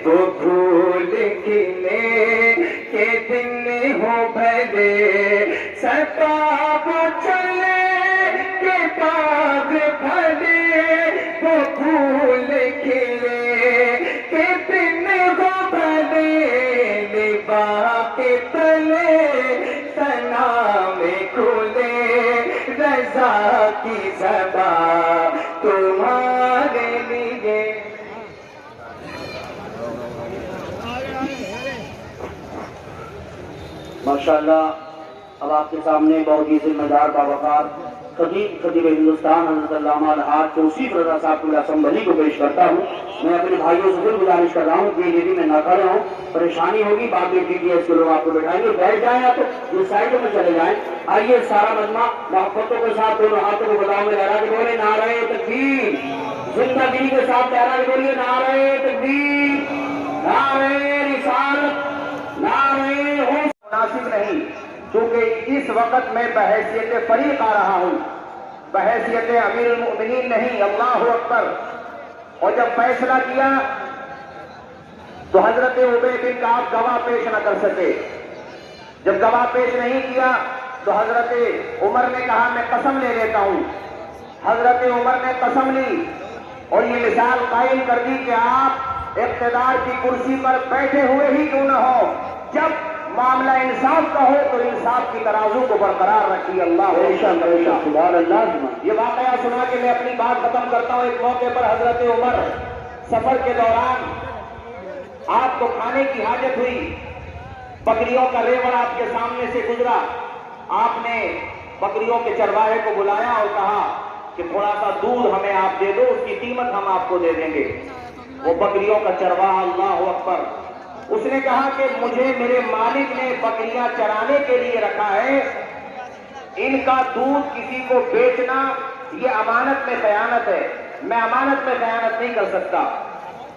وہ بھول کھلے کے دن ہو بھلے سپاہ چلے کے باغ بھلے وہ پھول کھلے کے دن ہو بھلے لبا کے تلے ثنا میں کھلے رضا کی زبان تمہارے لیے. ماشاءاللہ اب آپ کے سامنے بہت ہی ذمہ دار باوقار خطیب ہندوستان حضرت علامہ الحاج توصیف رضا صاحب کی اسمبلی کو پیش کرتا ہوں. میں اپنے بھائیوں سے گزارش کر رہا ہوں کہ یہ میں نہ کھڑے ہوں، پریشانی ہوگی بعد میں ٹی ایس کے لوگ آپ کو بٹھائیں گے، بیٹھ جائیں یا تو یہ سائڈوں میں چلے جائیں. آئیے سارا مجمع محبتوں کے ساتھ دونوں ہاتھوں کو بتاؤں میں لہرا کے بولے نعرہ تکبیر، زندگی کے ساتھ لہرا کے بولیے نعرہ تکبیر، نعرہ رسالت، نعرہ ہو. مناسب نہیں چونکہ اس وقت میں بحیثیت فریق آ رہا ہوں، بحیثیت امیر المؤمنین نہیں. اللہ اکبر. اور جب فیصلہ کیا تو حضرت ابی بن کعب گواہ پیش نہ کر سکے. جب گواہ پیش نہیں کیا تو حضرت عمر نے کہا میں قسم لے لیتا ہوں. حضرت عمر نے قسم لی اور یہ مثال قائم کر دی کہ آپ اقتدار کی کرسی پر بیٹھے ہوئے ہی کیوں نہ ہو، جب معاملہ انصاف کا ہو تو انصاف کی ترازو کو برقرار رکھیے. اللہ سبحان اللہ. یہ واقعہ سنا کے میں اپنی بات ختم کرتا ہوں. ایک موقع پر حضرت عمر سفر کے دوران آپ کو کھانے کی حاجت ہوئی، بکریوں کا ریوڑ آپ کے سامنے سے گزرا. آپ نے بکریوں کے چرواہے کو بلایا اور کہا کہ تھوڑا سا دودھ ہمیں آپ دے دو، اس کی قیمت ہم آپ کو دے دیں گے. وہ بکریوں کا چرواہا اللہ اکبر، اس نے کہا کہ مجھے میرے مالک نے بکریاں چرانے کے لیے رکھا ہے، ان کا دودھ کسی کو بیچنا یہ امانت میں خیانت ہے، میں امانت میں خیانت نہیں کر سکتا.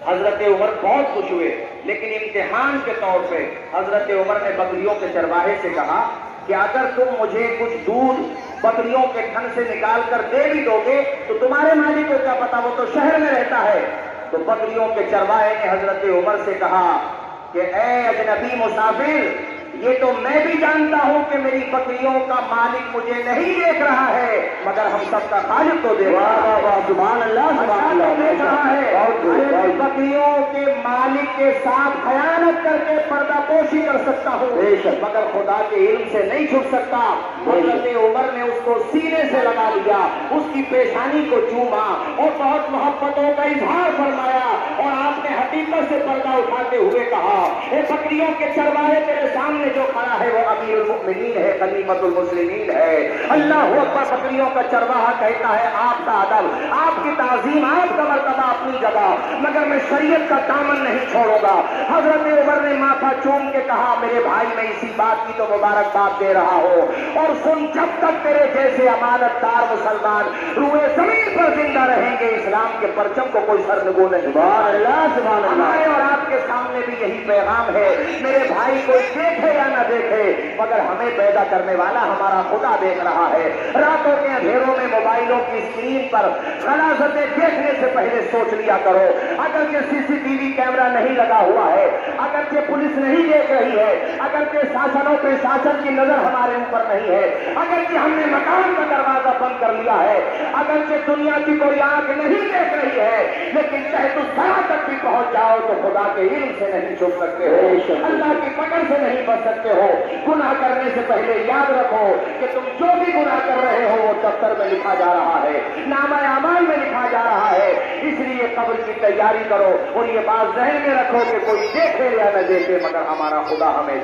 حضرت عمر بہت خوش ہوئے، لیکن امتحان کے طور پہ حضرت عمر نے بکریوں کے چرواہے سے کہا کہ اگر تم مجھے کچھ دودھ بکریوں کے تھن سے نکال کر دے بھی دو گے تو تمہارے مالک کو کیا پتا، وہ تو شہر میں رہتا ہے. تو بکریوں کے چرواہے نے حضرت عمر سے کہا کہ اے اجنبی مسافر، یہ تو میں بھی جانتا ہوں کہ میری بکریوں کا مالک مجھے نہیں دیکھ رہا ہے، مگر ہم سب کا خالق تو دیکھ رہا ہے. سبحان اللہ. سبحان اللہ نے کہا ہے بکریوں کے مالک کے ساتھ خیانت کر کے پردہ پوشی کر سکتا ہوں، مگر خدا کے علم سے نہیں چھپ سکتا. حضرت عمر نے اس کو سینے سے لگا لیا، اس کی پیشانی کو چوما اور بہت محبتوں کا اظہار فرمایا اور آپ نے حقیقت سے پردہ اٹھاتے ہوئے کہا اے بکریوں کے چرواہے تیرے سامنے جو کھڑا ہے وہ امیر المؤمنین ہے، خلیفۃ المسلمین ہے. اللہ اکبر. بکریوں کا چرواہا کہتا ہے آپ کا ادب، آپ کی تعظیم، آپ کا مرتبہ اپنی جگہ، مگر میں شریعت کا دامن نہیں چھوڑوں گا. حضرت عمر نے ماتھا چوم کے کہا میرے بھائی میں اسی بات کی تو مبارکباد دے رہا ہوں، اور سن جب تک تیرے جیسے امانت دار مسلمان روئے زمین پر زندہ رہیں گے اسلام کے پرچم کو کوئی سرنگو نہیں. سبحان اللہ. سبحان اللہ. ہمارے اور آپ کے سامنے بھی یہی پیغام ہے، میرے بھائی کوئی دیکھے یا نہ دیکھے مگر ہمیں پیدا کرنے والا ہمارا خدا دیکھ رہا ہے. راتوں کے اندھیروں میں موبائلوں کی اسکرین پر غلاظتیں دیکھنے سے پہلے سوچ لیا کرو، اگرچہ سی سی ٹی وی کیمرہ نہیں لگا ہوا ہے، اگرچہ پولیس نہیں دیکھ رہی ہے، اگرچہ شاسنوں پہ شاسن کی نظر ہمارے اوپر نہیں ہے، اگرچہ ہم نے مکان کا دروازہ بند کر لیا ہے، اگرچہ دنیا کی کوئی آنکھ نہیں دیکھ رہی ہے، لیکن تحت الثری تک بھی پہنچ جاؤ تو خدا کے علم سے نہیں چھپ سکتے ہو، اللہ کی پکڑ سے نہیں بچ سکتے ہو. گناہ کرنے سے پہلے یاد رکھو کہ تم جو بھی گناہ کر رہے ہو وہ دفتر میں لکھا جا رہا ہے، نامہ اعمال میں لکھا جا رہا ہے. اس لیے قبر کی تیاری کرو اور یہ بات ذہن میں رکھو کہ کوئی دیکھے یا نہ دیکھے مگر ہمارا خدا ہمیں دے.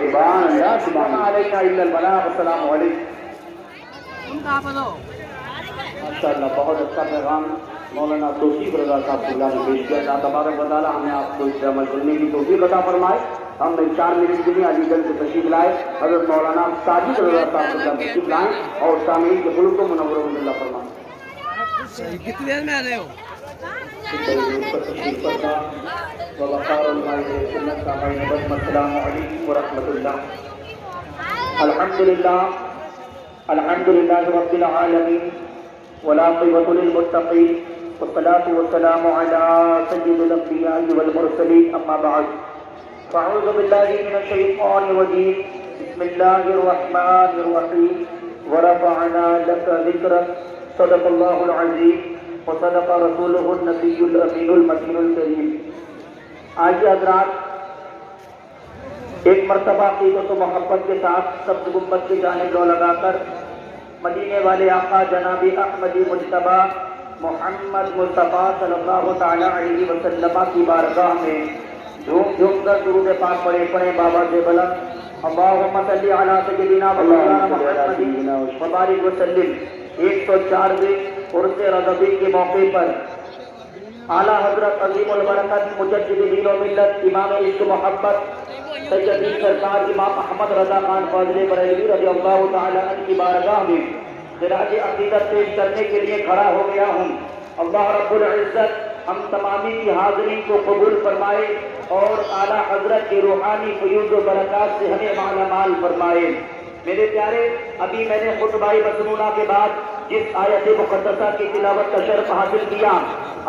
السلام علیکم. ماشاءاللہ بہت اچھا پیغام مولانا توصیف رضا صاحب اللہ نے پیش کیا. اللہ تبارک و تعالیٰ ہمیں آپ کو اس سے عمل کرنے کی توفیق عطا فرمائے. ہم نے 4 منٹ کے لیے علی گنج سے تشریف لائے. حضرت مولانا ساجد رضا صاحب اللہ تشریف لائیں اور سامعین کے قلوب کو منور اللہ فرمائیں. کتنی دیر میں آ رہے ہو؟ السلام علیکم ورحمۃ اللہ. الحمد للہ رب العالمین والعاقبۃ للمتقین والصلاة والسلام على سيد الأنبياء والمرسلين أما بعد فأعوذ بالله من الشيطان الرجيم بسم الله الرحمن الرحيم ورفعنا لك ذكرك صدق الله العظيم وصدق رسوله النبي الأمين المتين الكريم. آئیے حضرات، ایک مرتبہ عقیدت و محبت کے ساتھ سب گنبد کی جانب رو لگا کر مدینے والے آقا جناب احمدی مجتبی محمد مصطفیٰ صلی اللہ تعالی علیہ وسلم کی بارگاہ میں جھوم جھوم کر درود پاک پڑھیں بابا سے بلند اللہم صلی علی سیدنا محمد وبارک وسلم. 104ویں عرس رضوی کے موقع پر اعلیٰ حضرت عظیم البرکت مجدد دین و ملت امام عشق محبت سیدی سرکار امام احمد رضا خان فاضل بریلوی رضی اللہ تعالی عنہ کی بارگاہ میں خراج عقیدت پیش کرنے کے لیے کھڑا ہو گیا ہوں. اللہ رب العزت ہم تمامی کی حاضری کو قبول فرمائے اور اعلیٰ حضرت کی روحانی فیوض و برکات سے ہمیں مالا مال فرمائے. میرے پیارے، ابھی میں نے خطبہ مسنونہ کے بعد جس آیت مقدسہ کی تلاوت کا شرف حاصل کیا،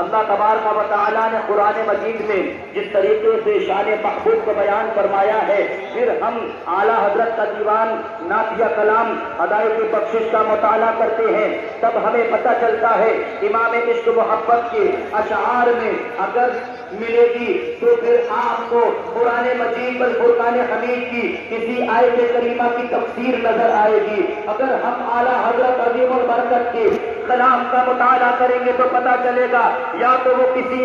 اللہ تبارک و تعالیٰ نے قرآن مجید میں جس طریقے سے شان محبوب کو بیان فرمایا ہے، پھر ہم اعلیٰ حضرت کا دیوان نعتیہ کلام ادائے کی بخشش کا مطالعہ کرتے ہیں، تب ہمیں پتہ چلتا ہے امام عشق محبت کے اشعار میں اگر ملے گی تو پھر آپ کو قرآن مجید پر فرقان حمید کی کسی آیت کریمہ کی تفسیر نظر آئے گی. اگر ہم اعلیٰ حضرت عظیم البرکت کے کلام کا مطالعہ کریں گے تو پتہ چلے گا یا تو وہ کسی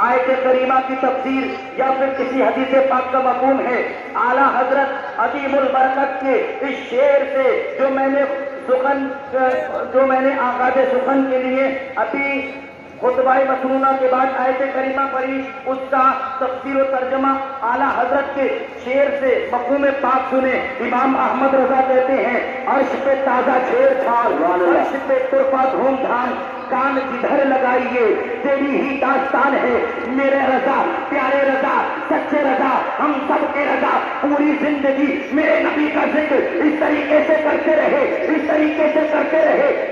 آیت کریمہ کی تفسیر یا پھر کسی حدیث پاک کا مفہوم ہے. اعلیٰ حضرت عظیم البرکت کے اس شعر سے جو میں نے آغاز سخن کے لیے ابھی خطبہ مسنونہ کے بعد آیت کریمہ پڑھی، اس کا تفسیر و ترجمہ اعلیٰ حضرت کے شعر سے مفہوم پاک سنے. امام احمد رضا کہتے ہیں عرش پہ تازہ چھیڑ چھاڑ، عرش پہ طرفہ دھوم دھام، کان جدھر لگائیے تیری ہی داستان ہے. میرے رضا پیارے رضا سچے رضا ہم سب کے رضا پوری زندگی میرے نبی کا ذکر اس طریقے سے کرتے رہے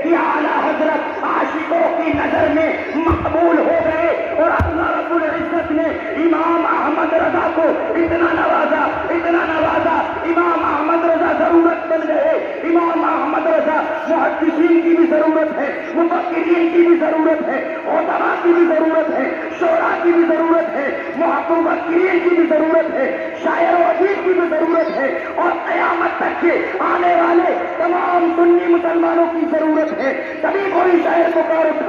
کہ اعلیٰ حضرت عاشقوں کی نظر میں مقبول ہو گئے اور اللہ رب العزت نے امام احمد رضا کو اتنا نوازا. امام احمد رضا ضرورت بن گئے. امام احمد رضا محدثین کی بھی ضرورت ہے، مفکرین کی بھی ضرورت ہے، علماء کی بھی ضرورت ہے، شعراء کی بھی ضرورت ہے، مفکرین کی بھی ضرورت ہے، شاعر و ادیب کی بھی ضرورت ہے، اور قیامت تک کے آنے والے تمام سنی مسلمانوں کی ضرورت ہے. کبھی کوئی شاعر پکار اٹھا